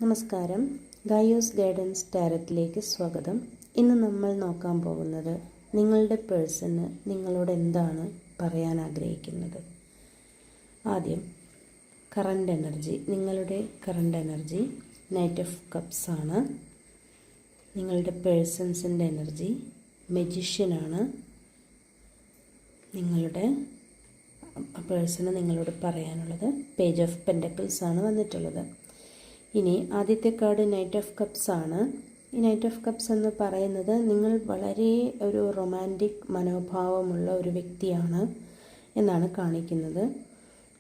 നമസ്കാരം, ഗായോസ് ഗൈഡൻസ് ടാരറ്റിലേക്ക് സ്വാഗതം. ഇന്ന് നമ്മൾ നോക്കാൻ പോകുന്നത് നിങ്ങളുടെ പേഴ്സണ് നിങ്ങളോട് എന്താണ് പറയാൻ ആഗ്രഹിക്കുന്നത്. ആദ്യം കറണ്ട് എനർജി, നിങ്ങളുടെ current energy knight of cups ആണ്. നിങ്ങളുടെ പേഴ്സൺസിൻ്റെ എനർജി മജീഷ്യനാണ്. നിങ്ങളുടെ പേഴ്സണ് നിങ്ങളോട് പറയാനുള്ളത് പേജ് ഓഫ് പെൻഡക്കിൾസ് ആണ് വന്നിട്ടുള്ളത്. ഇനി ആദ്യത്തെ കാർഡ് നൈറ്റ് ഓഫ് കപ്സ് ആണ്. ഈ നൈറ്റ് ഓഫ് കപ്സ് എന്ന് പറയുന്നത് നിങ്ങൾ വളരെ ഒരു റൊമാൻറ്റിക് മനോഭാവമുള്ള ഒരു വ്യക്തിയാണ് എന്നാണ് കാണിക്കുന്നത്.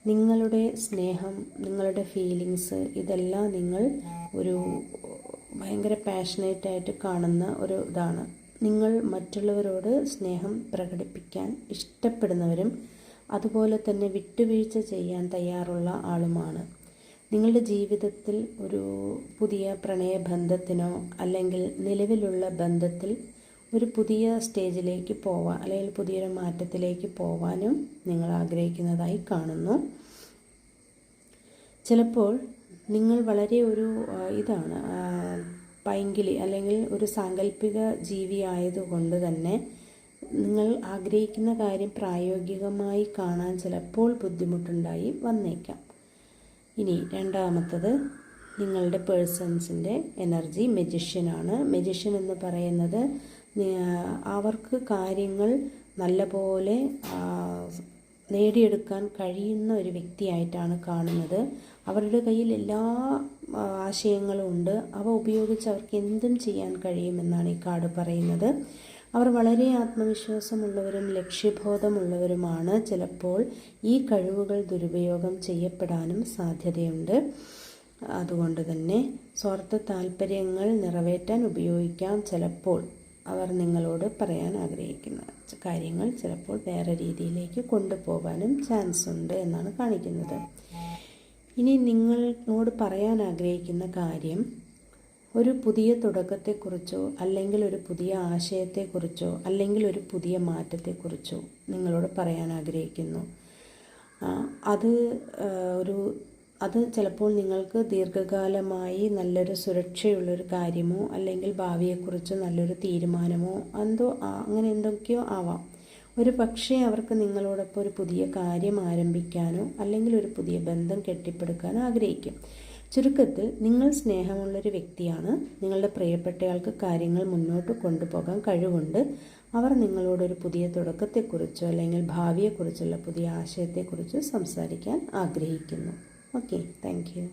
നിങ്ങളുടെ സ്നേഹം, നിങ്ങളുടെ ഫീലിങ്സ് ഇതെല്ലാം നിങ്ങൾ ഒരു ഭയങ്കര പാഷനേറ്റായിട്ട് കാണുന്ന ഒരു ഇതാണ്. നിങ്ങൾ മറ്റുള്ളവരോട് സ്നേഹം പ്രകടിപ്പിക്കാൻ ഇഷ്ടപ്പെടുന്നവരും അതുപോലെ തന്നെ വിട്ടുവീഴ്ച ചെയ്യാൻ തയ്യാറുള്ള ആളുമാണ്. നിങ്ങളുടെ ജീവിതത്തിൽ ഒരു പുതിയ പ്രണയബന്ധത്തിനോ അല്ലെങ്കിൽ നിലവിലുള്ള ബന്ധത്തിൽ ഒരു പുതിയ സ്റ്റേജിലേക്ക് പോവാൻ അല്ലെങ്കിൽ പുതിയൊരു മാറ്റത്തിലേക്ക് പോവാനും നിങ്ങൾ ആഗ്രഹിക്കുന്നതായി കാണുന്നു. ചിലപ്പോൾ നിങ്ങൾ വളരെ ഒരു ഇതാണ് പൈങ്കിളി അല്ലെങ്കിൽ ഒരു സാങ്കല്പിക ജീവി ആയതുകൊണ്ട് തന്നെ നിങ്ങൾ ആഗ്രഹിക്കുന്ന കാര്യം പ്രായോഗികമായി കാണാൻ ചിലപ്പോൾ ബുദ്ധിമുട്ടുണ്ടായി വന്നേക്കാം. ഇനി രണ്ടാമത്തത് നിങ്ങളുടെ പേഴ്സൺസിൻ്റെ എനർജി മജീഷ്യനാണ്. മജീഷ്യൻ എന്ന് പറയുന്നത് അവർക്ക് കാര്യങ്ങൾ നല്ലപോലെ നേടിയെടുക്കാൻ കഴിയുന്ന ഒരു വ്യക്തിയായിട്ടാണ് കാണുന്നത്. അവരുടെ കയ്യിൽ എല്ലാ ആശയങ്ങളും ഉണ്ട്. അവ ഉപയോഗിച്ച് അവർക്ക് എന്തും ചെയ്യാൻ കഴിയുമെന്നാണ് ഈ കാർഡ് പറയുന്നത്. അവർ വളരെ ആത്മവിശ്വാസമുള്ളവരും ലക്ഷ്യബോധമുള്ളവരുമാണ്. ചിലപ്പോൾ ഈ കഴിവുകൾ ദുരുപയോഗം ചെയ്യപ്പെടാനും സാധ്യതയുണ്ട്. അതുകൊണ്ട് തന്നെ സ്വാർത്ഥ താല്പര്യങ്ങൾ നിറവേറ്റാൻ ഉപയോഗിക്കാം. ചിലപ്പോൾ അവർ നിങ്ങളോട് പറയാൻ ആഗ്രഹിക്കുന്ന കാര്യങ്ങൾ ചിലപ്പോൾ വേറെ രീതിയിലേക്ക് കൊണ്ടുപോകാനും ചാൻസ് ഉണ്ട് എന്നാണ് കാണിക്കുന്നത്. ഇനി നിങ്ങളോട് പറയാൻ ആഗ്രഹിക്കുന്ന കാര്യം ഒരു പുതിയ തുടക്കത്തെക്കുറിച്ചോ അല്ലെങ്കിൽ ഒരു പുതിയ ആശയത്തെക്കുറിച്ചോ അല്ലെങ്കിൽ ഒരു പുതിയ മാറ്റത്തെക്കുറിച്ചോ നിങ്ങളോട് പറയാൻ ആഗ്രഹിക്കുന്നു. അത് ചിലപ്പോൾ നിങ്ങൾക്ക് ദീർഘകാലമായി നല്ലൊരു സുരക്ഷയുള്ളൊരു കാര്യമോ അല്ലെങ്കിൽ ഭാവിയെക്കുറിച്ച് നല്ലൊരു തീരുമാനമോ അങ്ങനെ എന്തൊക്കെയോ ആവാം. ഒരു പക്ഷേ അവർക്ക് നിങ്ങളോടൊപ്പം ഒരു പുതിയ കാര്യം ആരംഭിക്കാനോ അല്ലെങ്കിൽ ഒരു പുതിയ ബന്ധം കെട്ടിപ്പടുക്കാനോ ആഗ്രഹിക്കും. ചുരുക്കത്തിൽ നിങ്ങൾ സ്നേഹമുള്ളൊരു വ്യക്തിയാണ്. നിങ്ങളുടെ പ്രിയപ്പെട്ടയാൾക്ക് കാര്യങ്ങൾ മുന്നോട്ട് കൊണ്ടുപോകാൻ കഴിവുണ്ട്. അവർ നിങ്ങളോടൊരു പുതിയ തുടക്കത്തെക്കുറിച്ചോ അല്ലെങ്കിൽ ഭാവിയെക്കുറിച്ചുള്ള പുതിയ ആശയത്തെക്കുറിച്ചോ സംസാരിക്കാൻ ആഗ്രഹിക്കുന്നു. Okay, thank you.